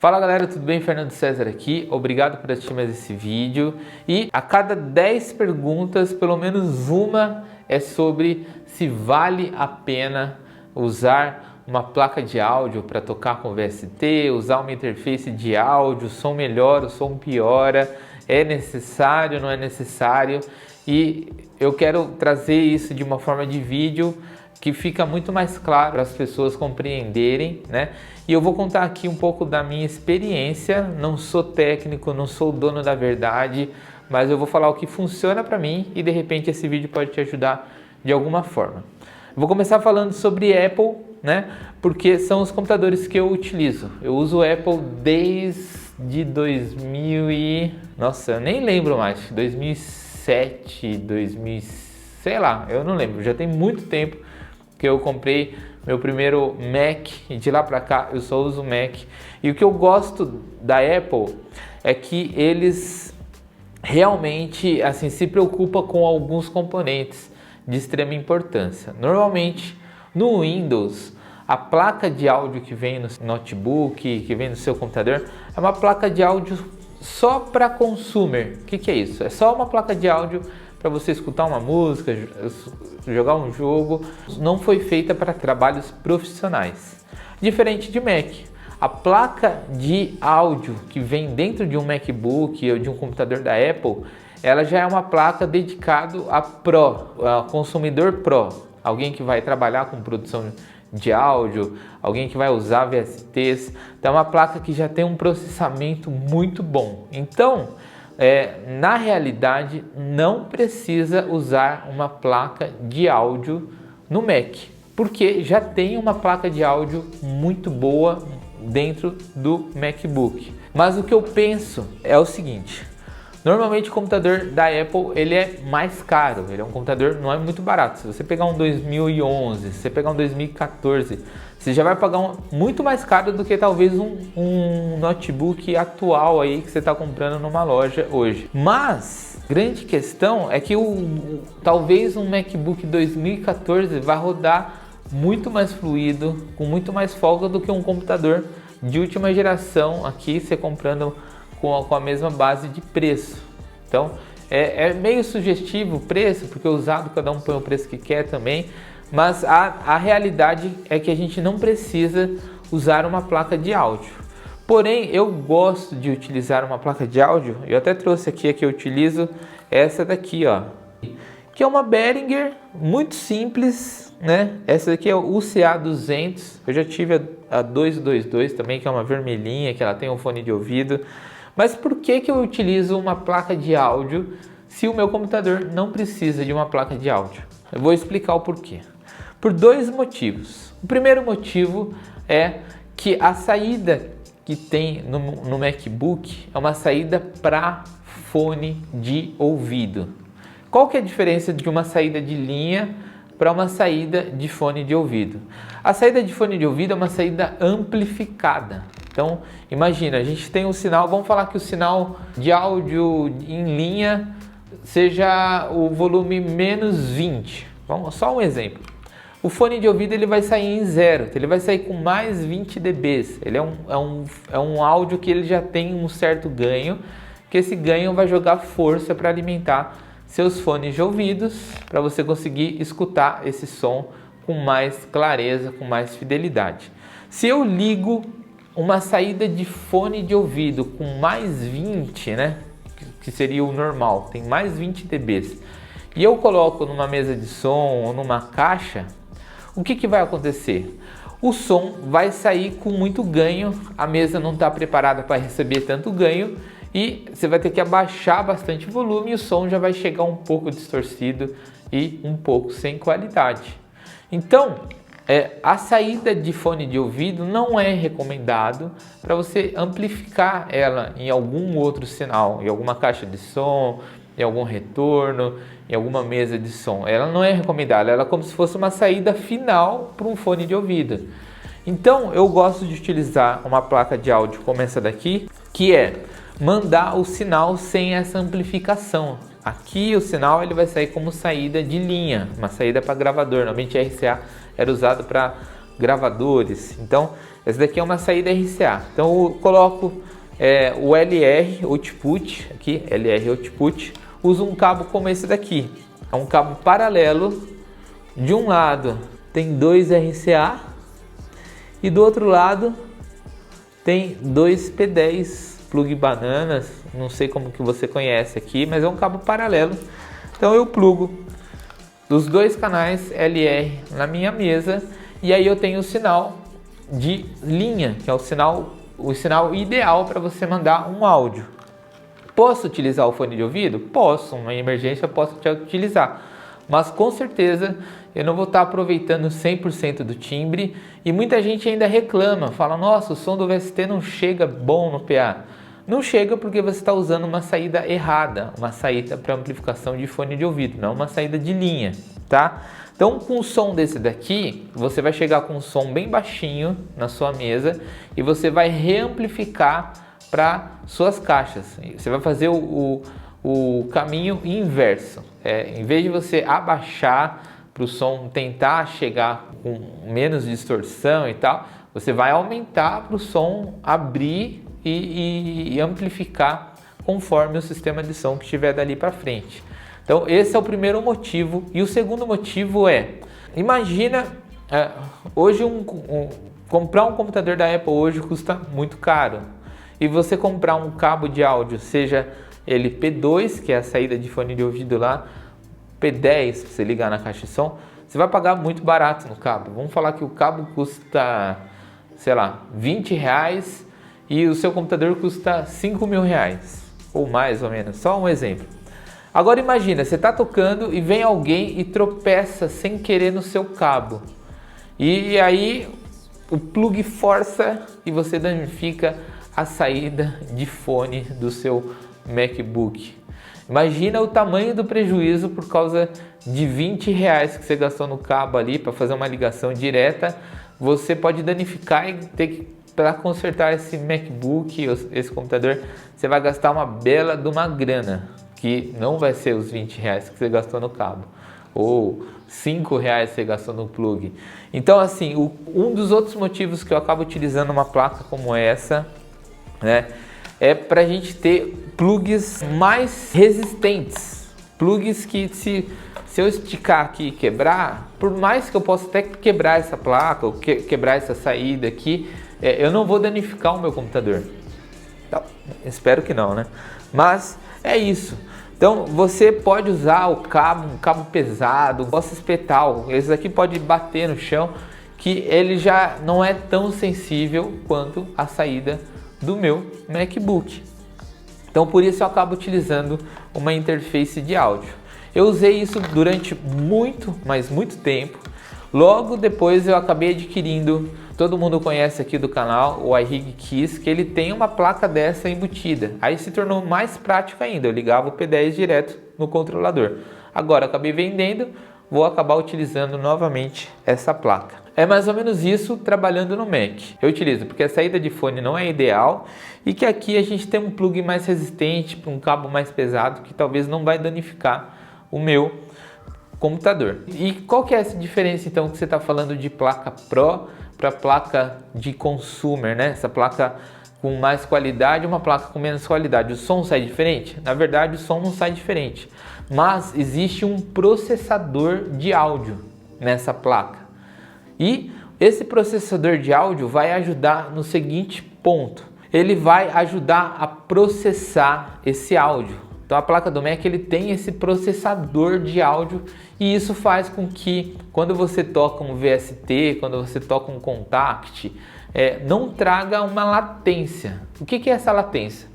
Fala galera, tudo bem? Fernando César aqui, obrigado por assistir mais esse vídeo. E a cada 10 perguntas, pelo menos uma é sobre se vale a pena usar uma placa de áudio para tocar com VST, usar uma interface de áudio, o som melhora, o som piora, é necessário, não é necessário? E eu quero trazer isso de uma forma de vídeo que fica muito mais claro para as pessoas compreenderem, né? E eu vou contar aqui um pouco da minha experiência. Não sou técnico, não sou o dono da verdade, mas eu vou falar o que funciona para mim e de repente esse vídeo pode te ajudar de alguma forma. Vou começar falando sobre Apple, né? Porque são os computadores que eu utilizo. Eu uso o Apple desde 2000 e... Nossa, eu nem lembro mais. 2007, 2000, sei lá, eu não lembro. Já tem muito tempo que eu comprei meu primeiro Mac e de lá para cá eu só uso Mac. E o que eu gosto da Apple é que eles realmente assim se preocupam com alguns componentes de extrema importância. Normalmente no Windows a placa de áudio que vem no notebook, que vem no seu computador, é uma placa de áudio só para consumer. O que é isso? É só uma placa de áudio para você escutar uma música, jogar um jogo. Não foi feita para trabalhos profissionais. Diferente de Mac, a placa de áudio que vem dentro de um MacBook ou de um computador da Apple, ela já é uma placa dedicada a Pro, a consumidor Pro, alguém que vai trabalhar com produção de áudio, alguém que vai usar VSTs. Então é uma placa que já tem um processamento muito bom. Então, na realidade, não precisa usar uma placa de áudio no Mac, porque já tem uma placa de áudio muito boa dentro do MacBook. Mas o que eu penso é o seguinte: normalmente o computador da Apple ele é mais caro, ele é um computador, não é muito barato. Se você pegar um 2011, se você pegar um 2014, você já vai pagar muito mais caro do que talvez um notebook atual aí que você está comprando numa loja hoje. Mas grande questão é que talvez um MacBook 2014 vai rodar muito mais fluido, com muito mais folga do que um computador de última geração aqui, você comprando com a mesma base de preço. Então é meio sugestivo o preço, porque usado cada um põe o preço que quer também, mas a realidade é que a gente não precisa usar uma placa de áudio. Porém, eu gosto de utilizar uma placa de áudio. Eu até trouxe aqui a que eu utilizo, essa daqui, ó, que é uma Behringer muito simples, né? Essa daqui é o UCA200. Eu já tive a 222 também, que é uma vermelhinha, que ela tem um fone de ouvido. Mas por que eu utilizo uma placa de áudio se o meu computador não precisa de uma placa de áudio? Eu vou explicar o porquê. Por dois motivos. O primeiro motivo é que a saída que tem no MacBook é uma saída para fone de ouvido. Qual que é a diferença de uma saída de linha para uma saída de fone de ouvido? A saída de fone de ouvido é uma saída amplificada. Então, imagina, a gente tem um sinal, vamos falar que o sinal de áudio em linha seja o volume menos 20. Vamos, só um exemplo. O fone de ouvido ele vai sair em zero, ele vai sair com mais 20 dB. Ele é um áudio que ele já tem um certo ganho, que esse ganho vai jogar força para alimentar seus fones de ouvidos, para você conseguir escutar esse som com mais clareza, com mais fidelidade. Se eu ligo uma saída de fone de ouvido com mais 20, né, que seria o normal, tem mais 20 dB, e eu coloco numa mesa de som ou numa caixa, o que vai acontecer? O som vai sair com muito ganho, a mesa não está preparada para receber tanto ganho e você vai ter que abaixar bastante o volume e o som já vai chegar um pouco distorcido e um pouco sem qualidade. Então, a saída de fone de ouvido não é recomendado para você amplificar ela em algum outro sinal, em alguma caixa de som, em algum retorno, em alguma mesa de som. Ela não é recomendada, ela é como se fosse uma saída final para um fone de ouvido. Então eu gosto de utilizar uma placa de áudio como essa daqui, que é mandar o sinal sem essa amplificação. Aqui o sinal ele vai sair como saída de linha, uma saída para gravador. Normalmente RCA era usado para gravadores. Então Essa daqui é uma saída RCA. Então eu coloco o LR Output, aqui, LR Output, uso um cabo como esse daqui. É um cabo paralelo. De um lado tem 2 RCA e do outro lado tem 2 P10 plug bananas, não sei como que você conhece aqui, mas é um cabo paralelo. Então eu plugo os 2 canais LR na minha mesa e aí eu tenho o sinal de linha, que é o sinal ideal para você mandar um áudio. Posso utilizar o fone de ouvido? Posso, uma emergência eu posso utilizar, mas com certeza eu não vou estar aproveitando 100% do timbre e muita gente ainda reclama, fala, nossa, o som do VST não chega bom no PA. Não chega porque você está usando uma saída errada, uma saída para amplificação de fone de ouvido, não uma saída de linha, tá? Então com o som desse daqui, você vai chegar com um som bem baixinho na sua mesa e você vai reamplificar para suas caixas. Você vai fazer o caminho inverso. Em vez de você abaixar para o som tentar chegar com menos distorção e tal, você vai aumentar para o som abrir e amplificar conforme o sistema de som que estiver dali para frente. Então esse é o primeiro motivo. E o segundo motivo imagina, hoje comprar um computador da Apple hoje custa muito caro. E você comprar um cabo de áudio, seja ele P2, que é a saída de fone de ouvido lá, P10, para você ligar na caixa de som, você vai pagar muito barato no cabo. Vamos falar que o cabo custa, sei lá, R$20 e o seu computador custa R$5.000, ou mais ou menos, só um exemplo. Agora imagina, você está tocando e vem alguém e tropeça sem querer no seu cabo. E aí o plug força e você danifica a saída de fone do seu MacBook. Imagina o tamanho do prejuízo por causa de R$20 que você gastou no cabo ali para fazer uma ligação direta. Você pode danificar e ter que, para consertar esse MacBook, esse computador, você vai gastar uma bela de uma grana, que não vai ser os R$20 que você gastou no cabo, ou R$5 que você gastou no plug. Então assim, um dos outros motivos que eu acabo utilizando uma placa como essa, né, é para a gente ter plugs mais resistentes, plugs que se eu esticar aqui e quebrar, por mais que eu possa até quebrar essa placa ou quebrar essa saída aqui, eu não vou danificar o meu computador. Então, espero que não, né? Mas é isso. Então você pode usar um cabo pesado, possa espetar, esse aqui pode bater no chão, que ele já não é tão sensível quanto a saída do meu MacBook. Então por isso eu acabo utilizando uma interface de áudio. Eu usei isso durante muito tempo. Logo depois eu acabei adquirindo, todo mundo conhece aqui do canal, o iRig Keys, que ele tem uma placa dessa embutida. Aí se tornou mais prático ainda, eu ligava o P10 direto no controlador. Agora acabei vendendo, vou acabar utilizando novamente essa placa. É mais ou menos isso trabalhando no Mac. Eu utilizo porque a saída de fone não é ideal e que aqui a gente tem um plug mais resistente, um cabo mais pesado que talvez não vai danificar o meu computador. E qual que é essa diferença então que você está falando de placa Pro para placa de consumer, né? Essa placa com mais qualidade e uma placa com menos qualidade. O som sai diferente? Na verdade o som não sai diferente, mas existe um processador de áudio nessa placa. E esse processador de áudio vai ajudar no seguinte ponto. Ele vai ajudar a processar esse áudio. Então a placa do Mac ele tem esse processador de áudio e isso faz com que quando você toca um VST, quando você toca um Contact, não traga uma latência. O que é essa latência?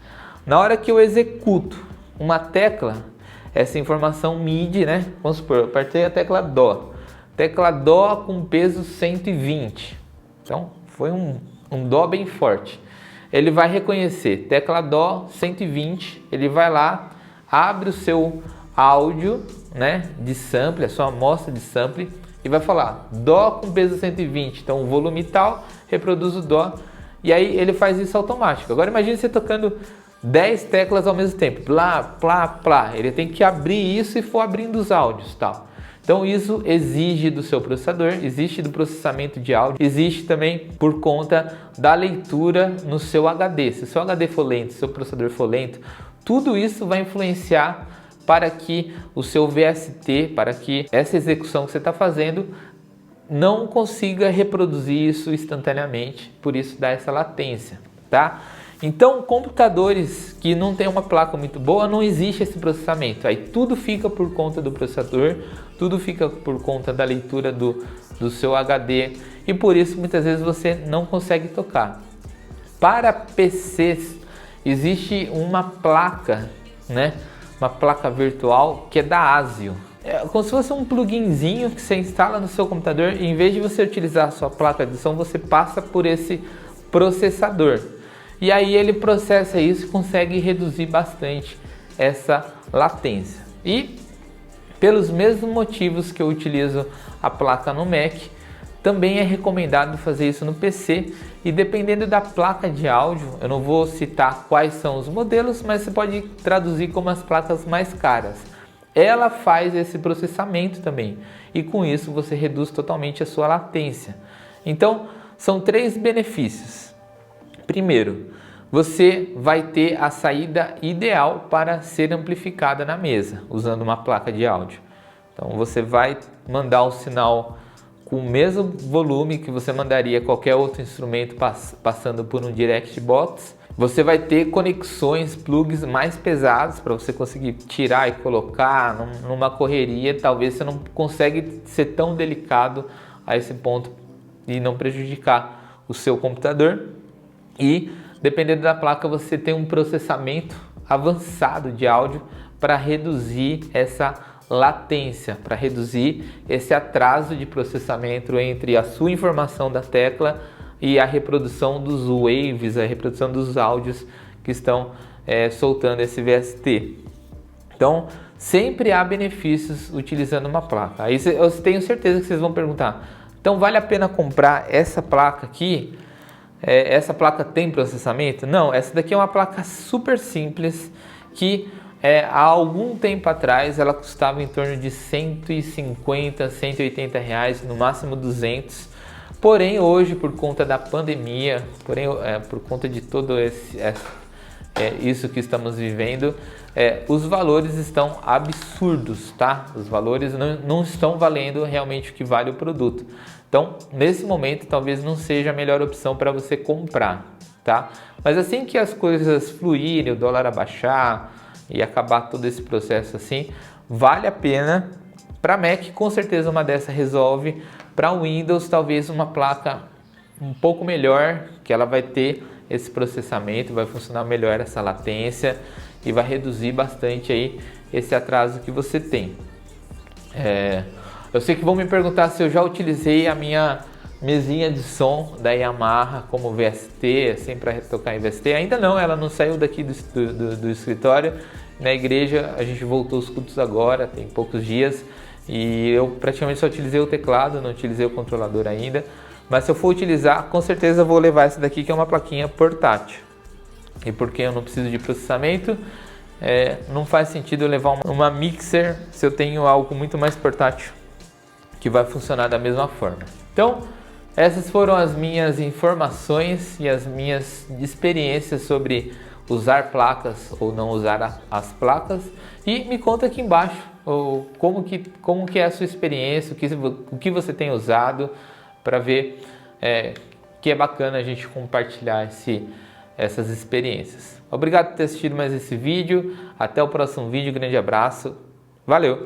Na hora que eu executo uma tecla, essa informação MIDI, né? Vamos supor, eu apertei a tecla Dó. Tecla Dó com peso 120. Então foi um Dó bem forte. Ele vai reconhecer tecla Dó 120, ele vai lá, abre o seu áudio, né, de sample, a sua amostra de sample e vai falar Dó com peso 120, então o volume tal, reproduz o Dó e aí ele faz isso automático. Agora imagine você tocando 10 teclas ao mesmo tempo, plá, plá, plá, ele tem que abrir isso e for abrindo os áudios tal. Então isso exige do seu processador, existe do processamento de áudio, existe também por conta da leitura no seu HD. Se o seu HD for lento, se o seu processador for lento, tudo isso vai influenciar para que o seu VST, para que essa execução que você está fazendo não consiga reproduzir isso instantaneamente, por isso dá essa latência, tá? Então, computadores que não tem uma placa muito boa, não existe esse processamento. Aí tudo fica por conta do processador, tudo fica por conta da leitura do seu HD e por isso muitas vezes você não consegue tocar. Para PCs existe uma placa, né? Uma placa virtual que é da ASIO. É como se fosse um pluginzinho que você instala no seu computador e em vez de você utilizar a sua placa de edição, você passa por esse processador. E aí ele processa isso e consegue reduzir bastante essa latência. E pelos mesmos motivos que eu utilizo a placa no Mac, também é recomendado fazer isso no PC e dependendo da placa de áudio, eu não vou citar quais são os modelos, mas você pode traduzir como as placas mais caras. Ela faz esse processamento também e com isso você reduz totalmente a sua latência. Então, são 3 benefícios. Primeiro, você vai ter a saída ideal para ser amplificada na mesa, usando uma placa de áudio. Então você vai mandar o sinal com o mesmo volume que você mandaria qualquer outro instrumento passando por um direct box. Você vai ter conexões, plugs mais pesados para você conseguir tirar e colocar numa correria. Talvez você não consegue ser tão delicado a esse ponto e não prejudicar o seu computador. E dependendo da placa você tem um processamento avançado de áudio para reduzir essa latência, para reduzir esse atraso de processamento entre a sua informação da tecla e a reprodução dos waves, a reprodução dos áudios que estão soltando esse VST. Então, sempre há benefícios utilizando uma placa. Aí eu tenho certeza que vocês vão perguntar, então vale a pena comprar essa placa aqui? Essa placa tem processamento? Não, essa daqui é uma placa super simples que há algum tempo atrás ela custava em torno de 150, 180 reais, no máximo 200. Porém hoje, por conta da pandemia, por conta de todo isso que estamos vivendo, os valores estão absurdos, tá? Os valores não estão valendo realmente o que vale o produto. Então, nesse momento, talvez não seja a melhor opção para você comprar, tá? Mas assim que as coisas fluírem, o dólar abaixar e acabar todo esse processo assim, vale a pena. Para Mac, com certeza uma dessa resolve. Para Windows, talvez uma placa um pouco melhor, que ela vai ter esse processamento, vai funcionar melhor essa latência e vai reduzir bastante aí esse atraso que você tem. Eu sei que vão me perguntar se eu já utilizei a minha mesinha de som da Yamaha como VST, assim para tocar em VST. Ainda não, ela não saiu daqui do escritório. Na igreja a gente voltou os cultos agora, tem poucos dias, e eu praticamente só utilizei o teclado, não utilizei o controlador ainda. Mas se eu for utilizar, com certeza vou levar essa daqui, que é uma plaquinha portátil. E porque eu não preciso de processamento, não faz sentido eu levar uma mixer se eu tenho algo muito mais portátil que vai funcionar da mesma forma. Então, essas foram as minhas informações e as minhas experiências sobre usar placas ou não usar as placas. E me conta aqui embaixo como que é a sua experiência, o que você tem usado, para ver que é bacana a gente compartilhar essas experiências. Obrigado por ter assistido mais esse vídeo. Até o próximo vídeo. Grande abraço. Valeu!